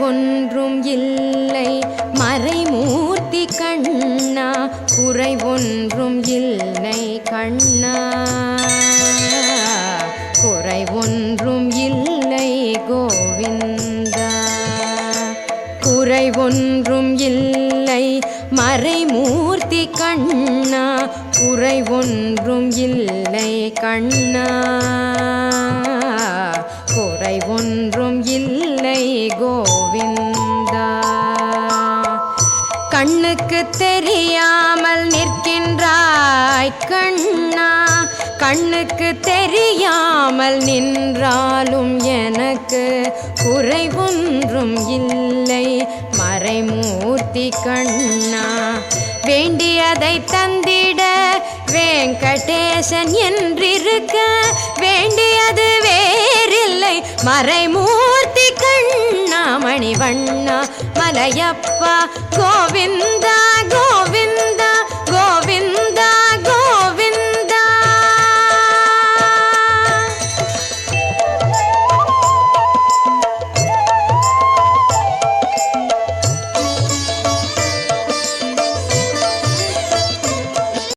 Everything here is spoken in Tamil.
ஒன்றும் இல்லை மறைமூர்த்தி கண்ணா, குறை ஒன்றும் இல்லை கண்ணா, குறை ஒன்றும் இல்லை கோவிந்தா. குறை ஒன்றும் இல்லை மறைமூர்த்தி கண்ணா, குறை ஒன்றும் இல்லை கண்ணா, குறை ஒன்றும் இல்லை கோவிந்தா. கண்ணுக்கு தெரியாமல் நிற்கின்றாய் கண்ணா, கண்ணுக்கு தெரியாமல் நின்றாலும் எனக்கு குறை ஒன்றும் இல்லை மறைமூர்த்தி கண்ணா. வேண்டியதை தந்திட வெங்கடேசன் என்றிருக்க, வேண்டியது வேறில்லை மறைமூர்த்தி கண்ணா. மணிவண்ணா மலையப்பா கோவிந்த